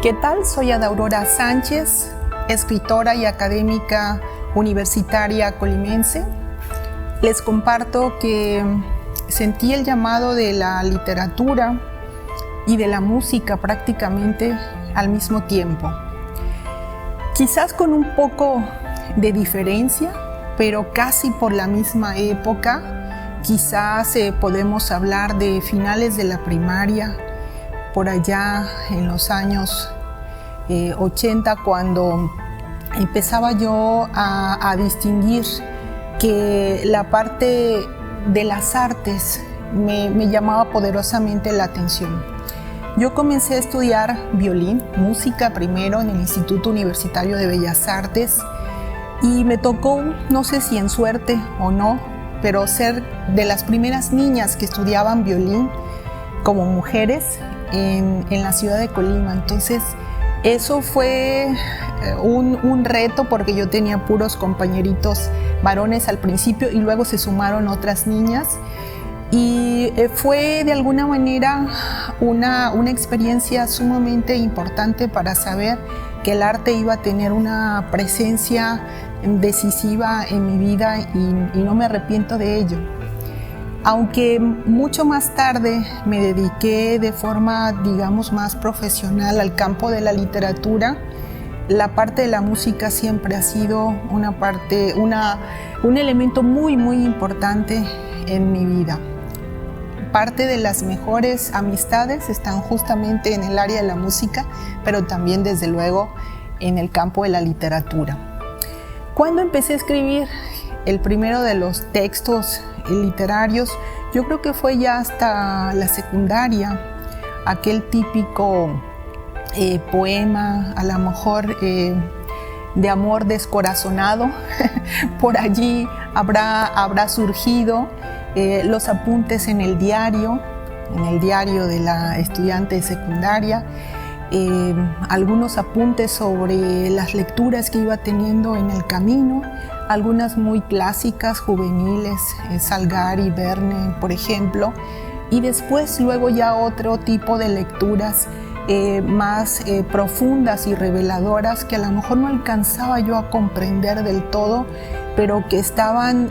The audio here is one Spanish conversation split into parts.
¿Qué tal? Soy Ada Aurora Sánchez, escritora y académica universitaria colimense. Les comparto que sentí el llamado de la literatura y de la música prácticamente al mismo tiempo. Quizás con un poco de diferencia, pero casi por la misma época. Quizás podemos hablar de finales de la primaria, por allá en los años 80, cuando empezaba yo a distinguir que la parte de las artes me llamaba poderosamente la atención. Yo comencé a estudiar violín, música primero en el Instituto Universitario de Bellas Artes, y me tocó, no sé si en suerte o no, pero ser de las primeras niñas que estudiaban violín como mujeres en la ciudad de Colima. Entonces eso fue un reto, porque yo tenía puros compañeritos varones al principio y luego se sumaron otras niñas, y fue de alguna manera una experiencia sumamente importante para saber que el arte iba a tener una presencia decisiva en mi vida, y no me arrepiento de ello. Aunque mucho más tarde me dediqué de forma, digamos, más profesional al campo de la literatura, la parte de la música siempre ha sido un elemento muy, muy importante en mi vida. Parte de las mejores amistades están justamente en el área de la música, pero también, desde luego, en el campo de la literatura. Cuando empecé a escribir el primero de los textos literarios, yo creo que fue ya hasta la secundaria, aquel típico poema, a lo mejor de amor descorazonado, por allí habrá surgido, los apuntes en el diario de la estudiante de secundaria, algunos apuntes sobre las lecturas que iba teniendo en el camino, algunas muy clásicas, juveniles, Salgari, Verne, por ejemplo, y después luego ya otro tipo de lecturas más profundas y reveladoras, que a lo mejor no alcanzaba yo a comprender del todo, pero que estaban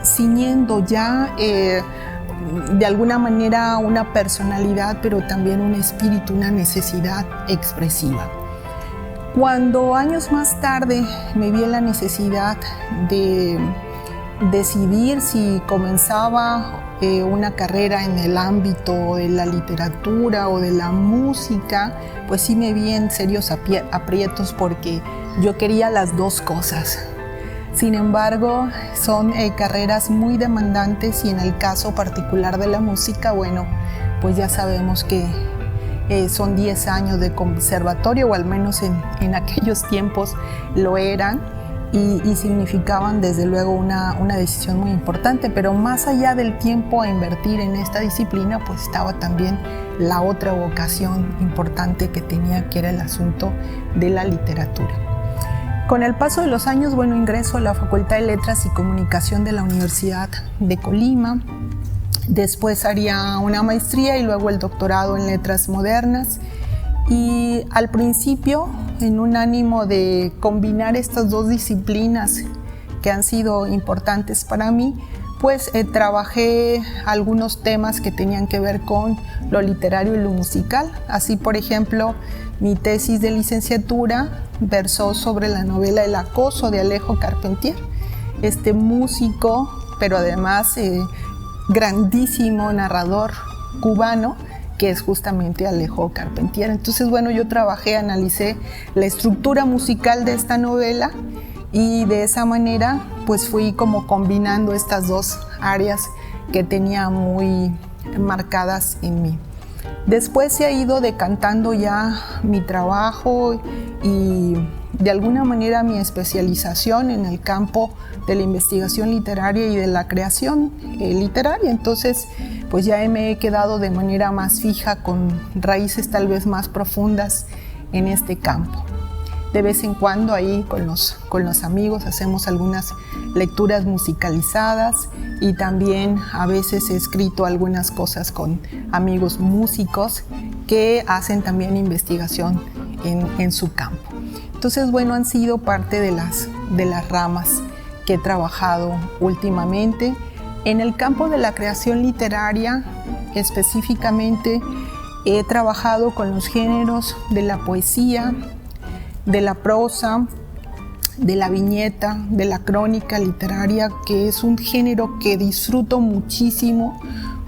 ciñendo ya de alguna manera una personalidad, pero también un espíritu, una necesidad expresiva. Cuando años más tarde me vi en la necesidad de decidir si comenzaba una carrera en el ámbito de la literatura o de la música, pues sí me vi en serios aprietos, porque yo quería las dos cosas. Sin embargo, son carreras muy demandantes, y en el caso particular de la música, bueno, pues ya sabemos que son 10 años de conservatorio, o al menos en aquellos tiempos lo eran, y significaban desde luego una decisión muy importante. Pero más allá del tiempo a invertir en esta disciplina, pues estaba también la otra vocación importante que tenía, que era el asunto de la literatura. Con el paso de los años, bueno, ingreso a la Facultad de Letras y Comunicación de la Universidad de Colima. Después haría una maestría y luego el doctorado en Letras Modernas. Y al principio, en un ánimo de combinar estas dos disciplinas que han sido importantes para mí, pues trabajé algunos temas que tenían que ver con lo literario y lo musical. Así, por ejemplo, mi tesis de licenciatura versó sobre la novela El acoso de Alejo Carpentier, este músico, pero además grandísimo narrador cubano, que es justamente Alejo Carpentier. Entonces, bueno, yo analicé la estructura musical de esta novela, y de esa manera pues fui como combinando estas dos áreas que tenía muy marcadas en mí. Después se ha ido decantando ya mi trabajo y de alguna manera mi especialización en el campo de la investigación literaria y de la creación literaria. Entonces, pues ya me he quedado de manera más fija, con raíces tal vez más profundas en este campo. De vez en cuando ahí con los amigos hacemos algunas lecturas musicalizadas y también a veces he escrito algunas cosas con amigos músicos que hacen también investigación en su campo. Entonces, bueno, han sido parte de las ramas que he trabajado últimamente. En el campo de la creación literaria, específicamente, he trabajado con los géneros de la poesía, de la prosa, de la viñeta, de la crónica literaria, que es un género que disfruto muchísimo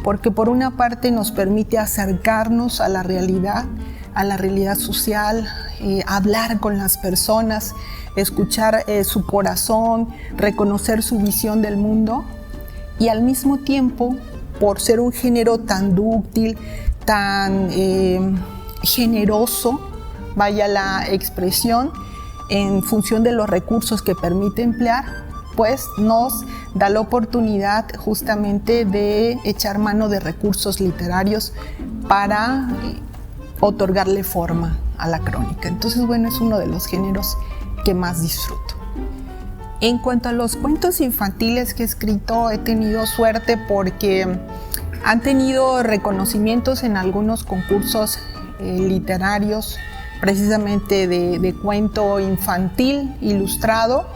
porque por una parte nos permite acercarnos a la realidad social, hablar con las personas, escuchar su corazón, reconocer su visión del mundo, y al mismo tiempo, por ser un género tan dúctil, tan generoso, vaya la expresión, en función de los recursos que permite emplear, pues nos da la oportunidad justamente de echar mano de recursos literarios para otorgarle forma a la crónica. Entonces, bueno, es uno de los géneros que más disfruto. En cuanto a los cuentos infantiles que he escrito, he tenido suerte porque han tenido reconocimientos en algunos concursos literarios, precisamente de cuento infantil ilustrado.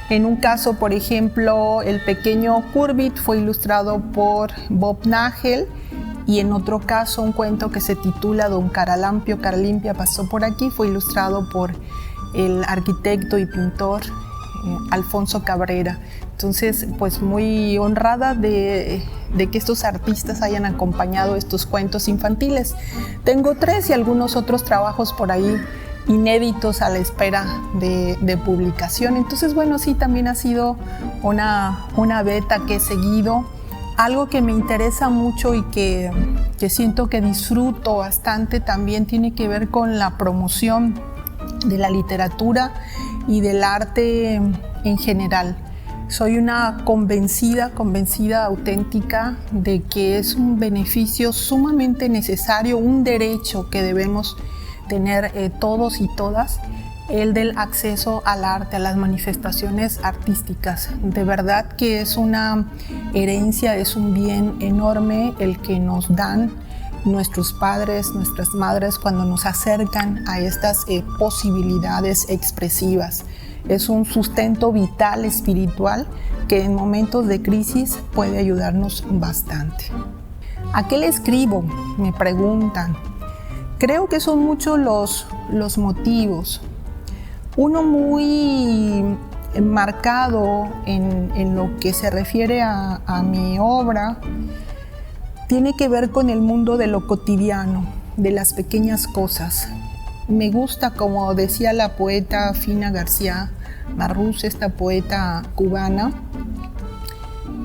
En un caso, por ejemplo, El pequeño Kurbit fue ilustrado por Bob Nagel, y en otro caso, un cuento que se titula Don Caralimpia pasó por aquí, fue ilustrado por el arquitecto y pintor Alfonso Cabrera. Entonces, pues muy honrada de que estos artistas hayan acompañado estos cuentos infantiles. Tengo 3 y algunos otros trabajos por ahí inéditos a la espera de publicación. Entonces, bueno, sí, también ha sido una beta que he seguido. Algo que me interesa mucho y que siento que disfruto bastante también tiene que ver con la promoción de la literatura y del arte en general. Soy una convencida auténtica de que es un beneficio sumamente necesario, un derecho que debemos tener todos y todas, el del acceso al arte, a las manifestaciones artísticas. De verdad que es una herencia, es un bien enorme el que nos dan nuestros padres, nuestras madres cuando nos acercan a estas posibilidades expresivas. Es un sustento vital, espiritual, que en momentos de crisis puede ayudarnos bastante. ¿A qué le escribo?, me preguntan. Creo que son muchos los motivos. Uno muy marcado en lo que se refiere a mi obra tiene que ver con el mundo de lo cotidiano, de las pequeñas cosas. Me gusta, como decía la poeta Fina García Marrús, esta poeta cubana,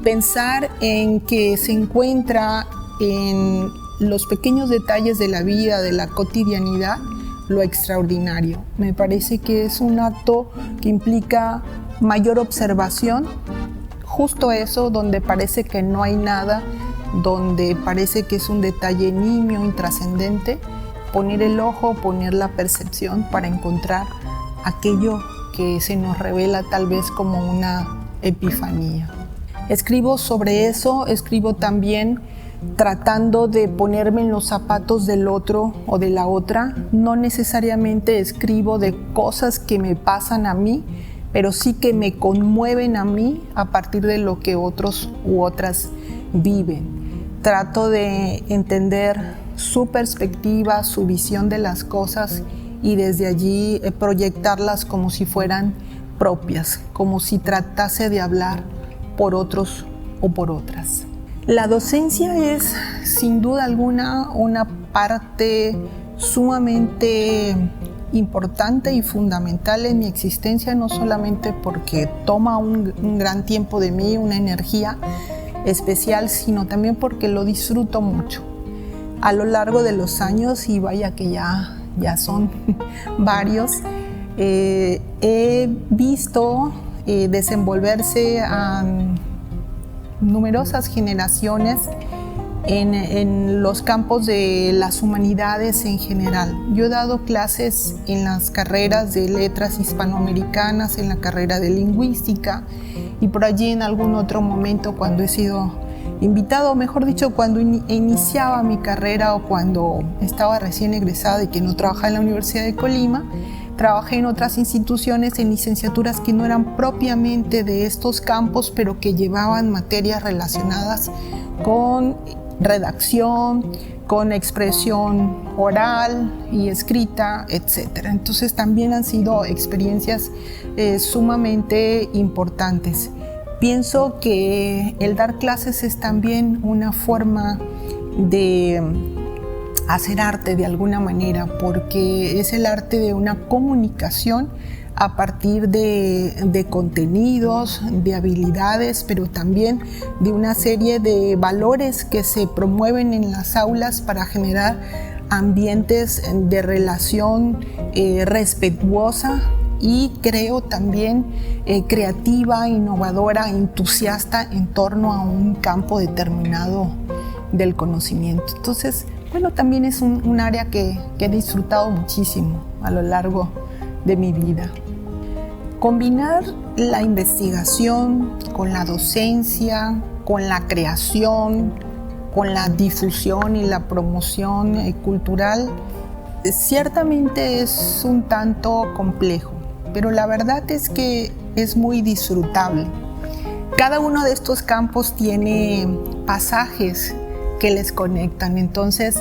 pensar en que se encuentra en los pequeños detalles de la vida, de la cotidianidad, lo extraordinario. Me parece que es un acto que implica mayor observación, justo eso, donde parece que no hay nada, donde parece que es un detalle nimio, intrascendente, poner el ojo, poner la percepción para encontrar aquello que se nos revela tal vez como una epifanía. Escribo sobre eso, escribo también tratando de ponerme en los zapatos del otro o de la otra. No necesariamente escribo de cosas que me pasan a mí, pero sí que me conmueven a mí a partir de lo que otros u otras viven. Trato de entender su perspectiva, su visión de las cosas y desde allí proyectarlas como si fueran propias, como si tratase de hablar por otros o por otras. La docencia es, sin duda alguna, una parte sumamente importante y fundamental en mi existencia, no solamente porque toma un gran tiempo de mí, una energía especial, sino también porque lo disfruto mucho. A lo largo de los años, y vaya que ya son varios, he visto desenvolverse a numerosas generaciones en los campos de las humanidades en general. Yo he dado clases en las carreras de letras hispanoamericanas, en la carrera de lingüística, y por allí en algún otro momento cuando he sido invitado, o mejor dicho, cuando iniciaba mi carrera o cuando estaba recién egresada y que no trabajaba en la Universidad de Colima, trabajé en otras instituciones en licenciaturas que no eran propiamente de estos campos, pero que llevaban materias relacionadas con redacción, con expresión oral y escrita, etc. Entonces también han sido experiencias sumamente importantes. Pienso que el dar clases es también una forma de hacer arte de alguna manera, porque es el arte de una comunicación a partir de contenidos, de habilidades, pero también de una serie de valores que se promueven en las aulas para generar ambientes de relación respetuosa y creo también creativa, innovadora, entusiasta en torno a un campo determinado del conocimiento. Entonces, bueno, también es un área que he disfrutado muchísimo a lo largo de mi vida. Combinar la investigación con la docencia, con la creación, con la difusión y la promoción cultural, ciertamente es un tanto complejo, pero la verdad es que es muy disfrutable. Cada uno de estos campos tiene pasajes que les conectan. Entonces,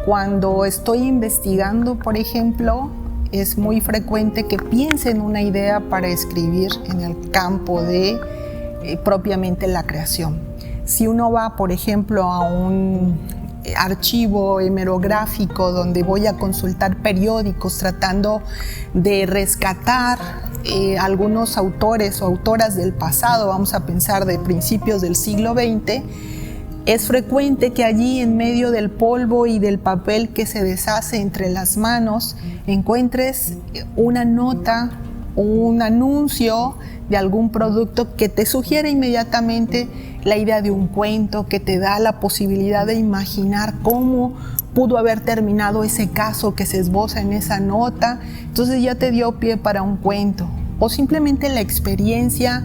cuando estoy investigando, por ejemplo, es muy frecuente que piense en una idea para escribir en el campo de propiamente la creación. Si uno va, por ejemplo, a un archivo hemerográfico donde voy a consultar periódicos tratando de rescatar algunos autores o autoras del pasado, vamos a pensar de principios del siglo XX, es frecuente que allí en medio del polvo y del papel que se deshace entre las manos encuentres una nota o un anuncio de algún producto que te sugiere inmediatamente la idea de un cuento, que te da la posibilidad de imaginar cómo pudo haber terminado ese caso que se esboza en esa nota. Entonces ya te dio pie para un cuento. O simplemente la experiencia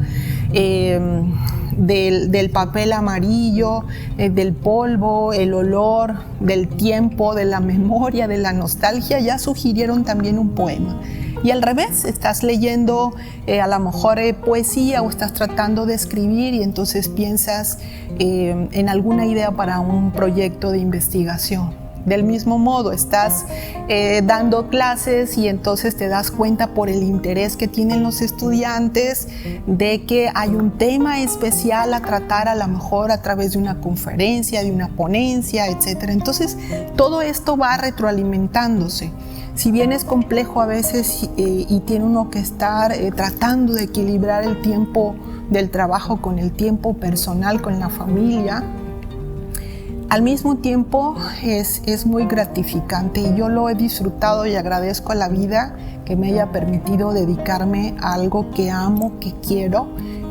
del papel amarillo, del polvo, el olor, del tiempo, de la memoria, de la nostalgia, ya sugirieron también un poema. Y al revés, estás leyendo a lo mejor poesía o estás tratando de escribir y entonces piensas en alguna idea para un proyecto de investigación. Del mismo modo, estás dando clases y entonces te das cuenta por el interés que tienen los estudiantes de que hay un tema especial a tratar a lo mejor a través de una conferencia, de una ponencia, etc. Entonces, todo esto va retroalimentándose. Si bien es complejo a veces y tiene uno que estar tratando de equilibrar el tiempo del trabajo con el tiempo personal, con la familia, al mismo tiempo es muy gratificante y yo lo he disfrutado y agradezco a la vida que me haya permitido dedicarme a algo que amo, que quiero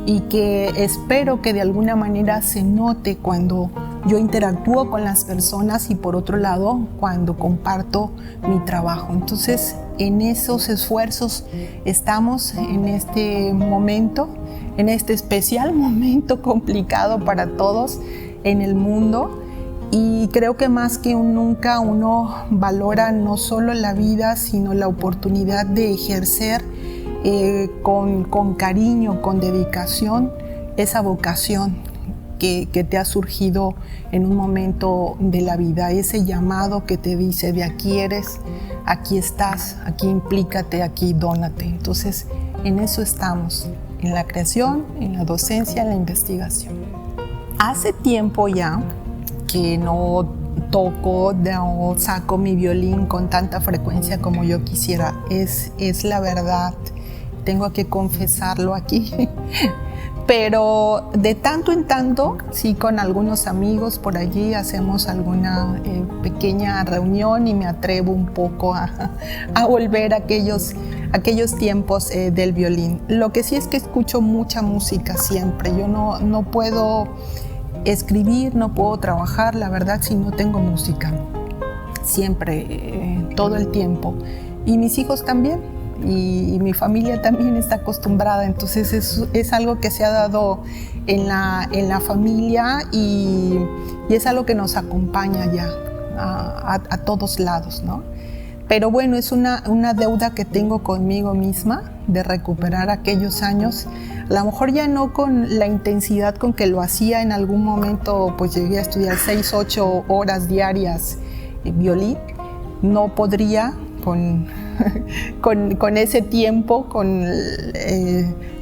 y que espero que de alguna manera se note cuando yo interactúo con las personas y por otro lado cuando comparto mi trabajo. Entonces en esos esfuerzos estamos en este momento, en este especial momento complicado para todos en el mundo. Y creo que más que nunca uno valora no solo la vida, sino la oportunidad de ejercer con cariño, con dedicación, esa vocación que te ha surgido en un momento de la vida, ese llamado que te dice de aquí eres, aquí estás, aquí implícate, aquí dónate. Entonces, en eso estamos, en la creación, en la docencia, en la investigación. Hace tiempo ya que no toco, no saco mi violín con tanta frecuencia como yo quisiera. Es la verdad, tengo que confesarlo aquí. Pero de tanto en tanto, sí, con algunos amigos por allí hacemos alguna pequeña reunión y me atrevo un poco a volver a aquellos tiempos del violín. Lo que sí es que escucho mucha música siempre. Yo no puedo escribir, no puedo trabajar, la verdad, si no tengo música. Siempre, todo el tiempo. Y mis hijos también, y mi familia también está acostumbrada, entonces es algo que se ha dado en la familia y es algo que nos acompaña ya a todos lados, ¿no? Pero bueno, es una deuda que tengo conmigo misma de recuperar aquellos años, a lo mejor ya no con la intensidad con que lo hacía en algún momento, pues llegué a estudiar 6-8 horas diarias violín, no podría con ese tiempo, con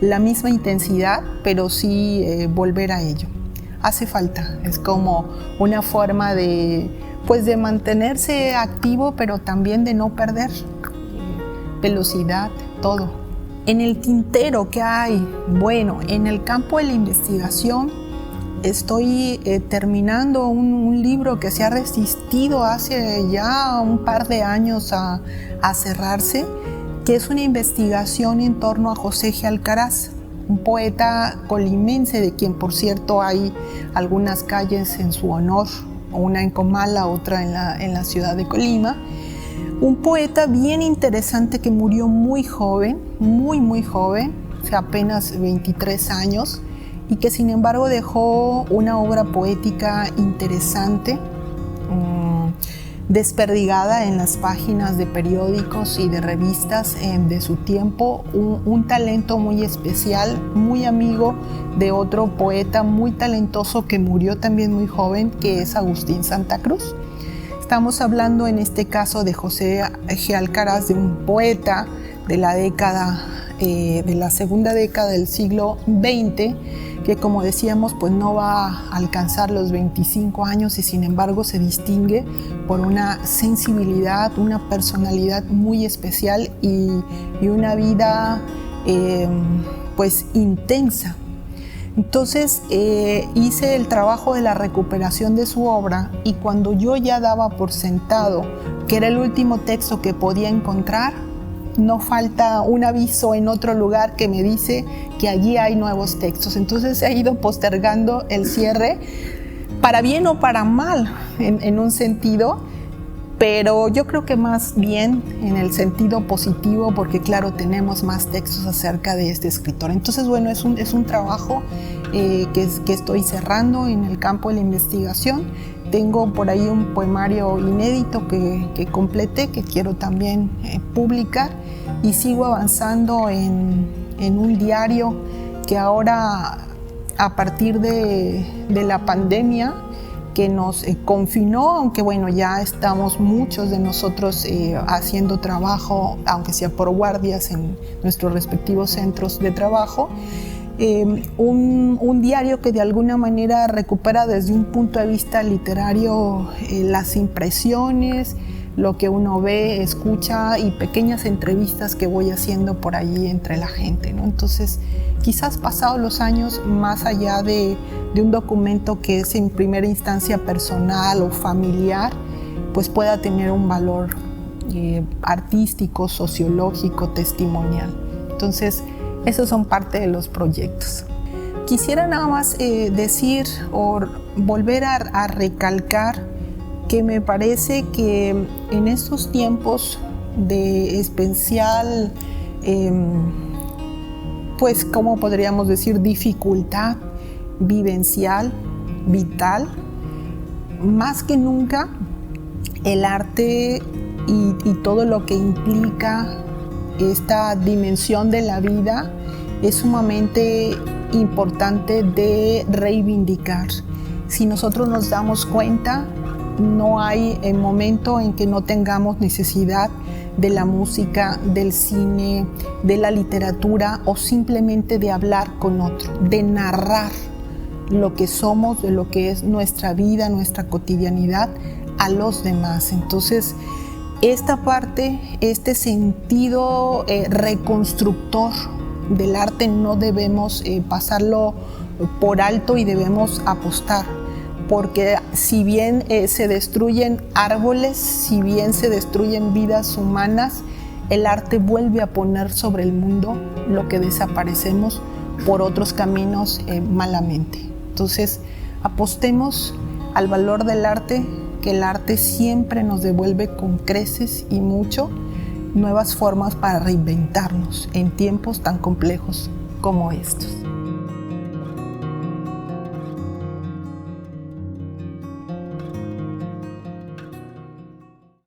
la misma intensidad, pero sí volver a ello. Hace falta, es como una forma de mantenerse activo, pero también de no perder velocidad, todo. En el tintero que hay, bueno, en el campo de la investigación, estoy terminando un libro que se ha resistido hace ya un par de años a cerrarse, que es una investigación en torno a José G. Alcaraz, un poeta colimense, de quien, por cierto, hay algunas calles en su honor, una en Comala, otra en la ciudad de Colima. Un poeta bien interesante que murió muy joven, muy joven, o sea, apenas 23 años, y que sin embargo dejó una obra poética interesante, desperdigada en las páginas de periódicos y de revistas de su tiempo, un talento muy especial, muy amigo de otro poeta muy talentoso que murió también muy joven, que es Agustín Santa Cruz. Estamos hablando en este caso de José G. Alcaraz, de un poeta de la segunda década del siglo XX, que, como decíamos, pues no va a alcanzar los 25 años y sin embargo se distingue por una sensibilidad, una personalidad muy especial y una vida pues intensa. Entonces hice el trabajo de la recuperación de su obra, y cuando yo ya daba por sentado que era el último texto que podía encontrar, no falta un aviso en otro lugar que me dice que allí hay nuevos textos. Entonces se ha ido postergando el cierre, para bien o para mal, en un sentido, pero yo creo que más bien en el sentido positivo, porque claro, tenemos más textos acerca de este escritor. Entonces, bueno, es un trabajo que estoy cerrando en el campo de la investigación. Tengo por ahí un poemario inédito que completé, que quiero también publicar, y sigo avanzando en un diario que ahora, a partir de la pandemia que nos confinó, aunque bueno, ya estamos muchos de nosotros haciendo trabajo, aunque sea por guardias en nuestros respectivos centros de trabajo, un diario que de alguna manera recupera desde un punto de vista literario las impresiones, lo que uno ve, escucha, y pequeñas entrevistas que voy haciendo por allí entre la gente, ¿no? Entonces, quizás pasados los años, más allá de un documento que es en primera instancia personal o familiar, pues pueda tener un valor artístico, sociológico, testimonial. Entonces, esos son parte de los proyectos. Quisiera nada más decir o volver a recalcar que me parece que en estos tiempos de especial, pues, ¿cómo podríamos decir?, dificultad vivencial, vital, más que nunca el arte y todo lo que implica esta dimensión de la vida es sumamente importante de reivindicar. Si nosotros nos damos cuenta, no hay momento en que no tengamos necesidad de la música, del cine, de la literatura, o simplemente de hablar con otro, de narrar lo que somos, de lo que es nuestra vida, nuestra cotidianidad a los demás. Entonces, esta parte, este sentido reconstructor del arte no debemos pasarlo por alto y debemos apostar, porque si bien se destruyen árboles, si bien se destruyen vidas humanas, el arte vuelve a poner sobre el mundo lo que desaparecemos por otros caminos malamente. Entonces, Apostemos al valor del arte, que el arte siempre nos devuelve con creces y mucho nuevas formas para reinventarnos en tiempos tan complejos como estos.